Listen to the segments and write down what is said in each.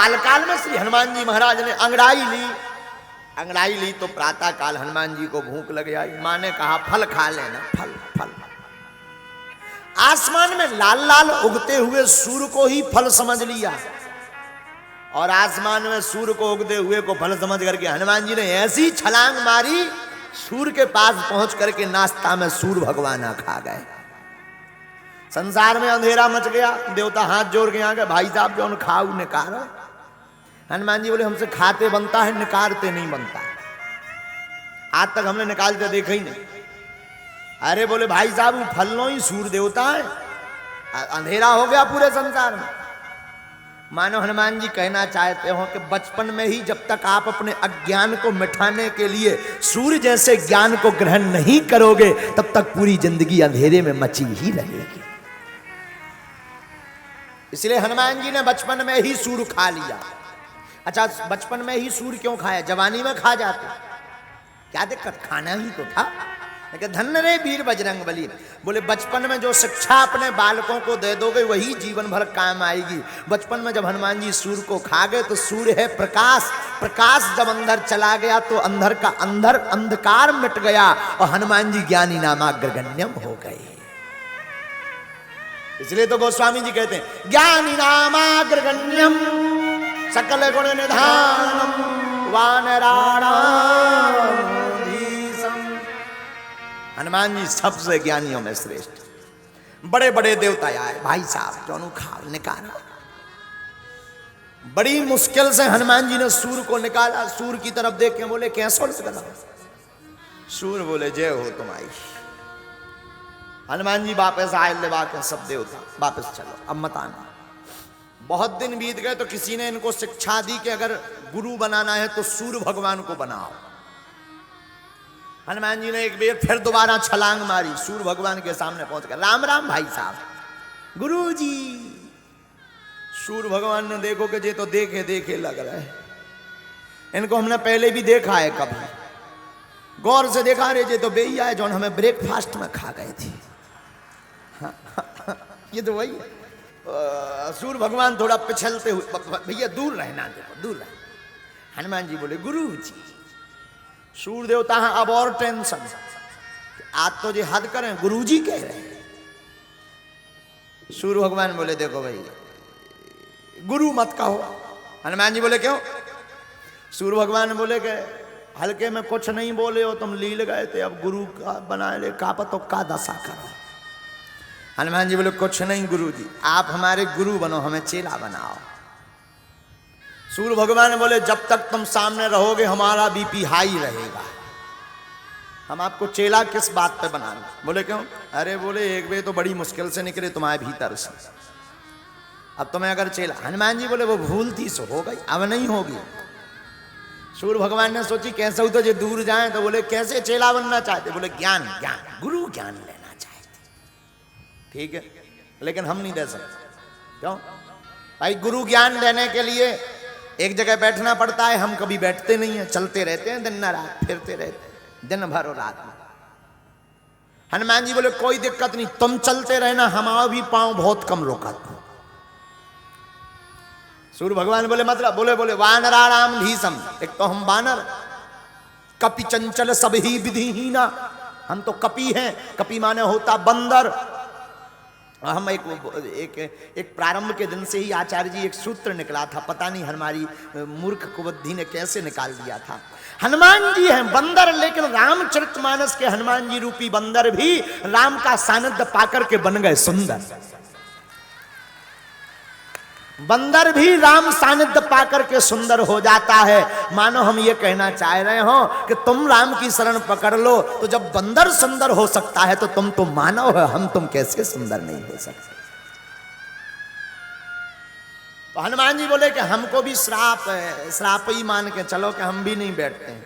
बालकाल में श्री हनुमान जी महाराज ने अंगड़ाई ली तो प्रातः काल हनुमान जी को भूख लग आई। माँ ने कहा फल खा लेना, फल फल। आसमान में लाल लाल उगते हुए सूर्य को ही फल समझ लिया, और आसमान में सूर्य को उगते हुए को फल समझ करके हनुमान जी ने ऐसी छलांग मारी, सूर्य के पास पहुंच करके नाश्ता में सूर्य भगवान खा गए। संसार में अंधेरा मच गया। देवता हाथ जोड़ के आ गए, भाई साहब जो खाऊ निकारो। हनुमान जी बोले हमसे खाते बनता है, निकारते नहीं बनता। आज तक हमने निकालते देखा ही नहीं। अरे बोले भाई साहब वो फल नो ही सूर्य देवता है, अंधेरा हो गया पूरे संसार में। मानो हनुमान जी कहना चाहते हो कि बचपन में ही जब तक आप अपने अज्ञान को मिटाने के लिए सूर्य जैसे ज्ञान को ग्रहण नहीं करोगे, तब तक पूरी जिंदगी अंधेरे में मची ही रहेगी। इसलिए हनुमान जी ने बचपन में ही सूर्य खा लिया। अच्छा, बचपन में ही सूर्य क्यों खाया? जवानी में खा जाते, क्या दिक्कत, खाना ही तो था। लेकिन धन्य रे वीर बजरंग बली, बोले बचपन में जो शिक्षा अपने बालकों को दे दोगे वही जीवन भर काम आएगी। बचपन में जब हनुमान जी सूर्य को खा गए तो सूर्य है प्रकाश, प्रकाश जब अंदर चला गया तो अंदर का अंधकार मिट गया और हनुमान जी ज्ञानी नामाग्रगण्यम हो गए। इसलिए तो गोस्वामी जी कहते हैं ज्ञानी नामाग्रगण्यम सकल गुण निधानम वानराणाम। हनुमान जी सबसे ज्ञानियों में श्रेष्ठ। बड़े बड़े देवता आए, भाई साहब दोनों खाओ निकाला। बड़ी मुश्किल से हनुमान जी ने सूर्य को निकाला। सूर्य की तरफ देख के बोले कैसा निकला? सूर्य बोले जय हो तुम्हारी। हनुमान जी वापस आए, लेवा के सब देवता वापस चलो, अब मत आना। बहुत दिन बीत गए तो किसी ने इनको शिक्षा दी कि अगर गुरु बनाना है तो सूर्य भगवान को बनाओ। हनुमान जी ने एक बार फिर दोबारा छलांग मारी, सूर्य भगवान के सामने पहुंच गए। राम राम भाई साहब, गुरु जी। सूर्य भगवान ने देखो कि ये तो देखे देखे लग रहा है, इनको हमने पहले भी देखा है, कभी गौर से देखा रे, ये तो बेहिया है जो हमें ब्रेकफास्ट में खा गए थे। ये तो वही है। सूर्य भगवान थोड़ा पिछलते हुए, भैया दूर रहना, देखो दूर रह। हनुमान जी बोले गुरु जी, सूर्य देवता हैं अब और टेंशन, आज तो ये हद करें, गुरुजी कह रहे हैं। सूर्य भगवान बोले देखो भाई गुरु मत कहो। हनुमान जी बोले क्यों? सूर्य भगवान बोले कि हल्के में कुछ नहीं बोले हो, तुम लील गए थे, अब गुरु का बना ले, का पतो का दशा करो। हनुमान जी बोले कुछ नहीं गुरु जी, आप हमारे गुरु बनो, हमें चेला बनाओ। सूर्य भगवान बोले जब तक तुम सामने रहोगे हमारा बीपी हाई रहेगा, हम आपको चेला किस बात पे बनाना? बोले क्यों? अरे बोले एक वे तो बड़ी मुश्किल से निकले तुम्हारे भीतर से, अब तुम्हें अगर चेला। हनुमान जी बोले वो भूल थी सो हो गई, अब नहीं होगी। सूर्य भगवान ने सोची कैसे हो तो जो दूर जाए, तो बोले कैसे चेला बनना चाहते? बोले ज्ञान, ज्ञान गुरु ज्ञान लेना चाहते। ठीक है, लेकिन हम नहीं दे सकते। क्यों भाई? गुरु ज्ञान देने के लिए एक जगह बैठना पड़ता है, हम कभी बैठते नहीं है, चलते रहते हैं दिन रात, फिरते रहते हैं दिन भर और रात में। हनुमान जी बोले कोई दिक्कत नहीं, तुम चलते रहना, हमारा भी पांव बहुत कम रोका। सूर्य भगवान बोले मतलब? बोले वानराणाम धीसम, एक तो हम वानर, कपि चंचल सब ही विधिहीना, हम तो कपि हैं। कपि माने होता बंदर। हम एक प्रारंभ के दिन से ही आचार्य जी एक सूत्र निकला था, पता नहीं हमारी मूर्ख कुबुद्धि ने कैसे निकाल दिया था। हनुमान जी हैं बंदर, लेकिन रामचरितमानस के हनुमान जी रूपी बंदर भी राम का सानिध्य पाकर के बन गए सुंदर। बंदर भी राम सानिध्य पाकर के सुंदर हो जाता है। मानो हम ये कहना चाह रहे हो कि तुम राम की शरण पकड़ लो, तो जब बंदर सुंदर हो सकता है तो तुम तो मानव है, हम तुम कैसे सुंदर नहीं हो सकते? तो हनुमान जी बोले कि हमको भी श्राप है, श्राप ही मान के चलो कि हम भी नहीं बैठते हैं।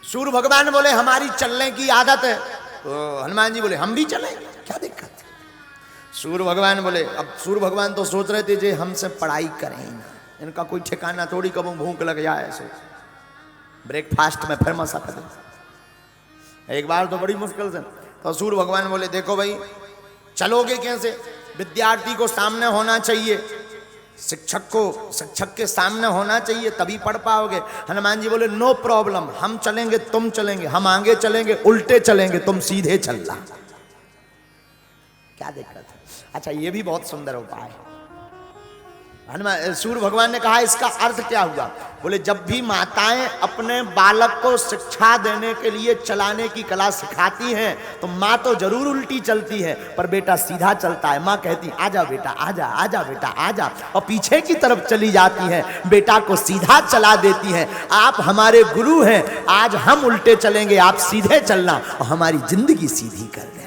सूर्य भगवान बोले हमारी चलने की आदत है, तो हनुमान जी बोले हम भी चलेंगे, क्या दिक्कत? सूर्य भगवान बोले, अब सूर्य भगवान तो सोच रहे थे जे हमसे पढ़ाई करें ना, इनका कोई ठिकाना थोड़ी, कब भूख लग जाए ऐसे ब्रेकफास्ट में फिर मसा कर एक बार तो बड़ी मुश्किल से। तो सूर्य भगवान बोले देखो भाई चलोगे कैसे? विद्यार्थी को सामने होना चाहिए, शिक्षक के सामने होना चाहिए, तभी पढ़ पाओगे। हनुमान जी बोले नो प्रॉब्लम, हम चलेंगे तुम चलेंगे, हम आगे चलेंगे उल्टे चलेंगे, तुम सीधे चलना। क्या दिक्कत है? अच्छा, ये भी बहुत सुंदर उपाय है। हनुमान सूर्य भगवान ने कहा इसका अर्थ क्या हुआ? बोले जब भी माताएं अपने बालक को शिक्षा देने के लिए चलाने की कला सिखाती हैं तो माँ तो जरूर उल्टी चलती है, पर बेटा सीधा चलता है। माँ कहती आजा बेटा आजा, आजा बेटा आजा, और पीछे की तरफ चली जाती है, बेटा को सीधा चला देती है। आप हमारे गुरु हैं, आज हम उल्टे चलेंगे, आप सीधे चलना और हमारी जिंदगी सीधी कर दें।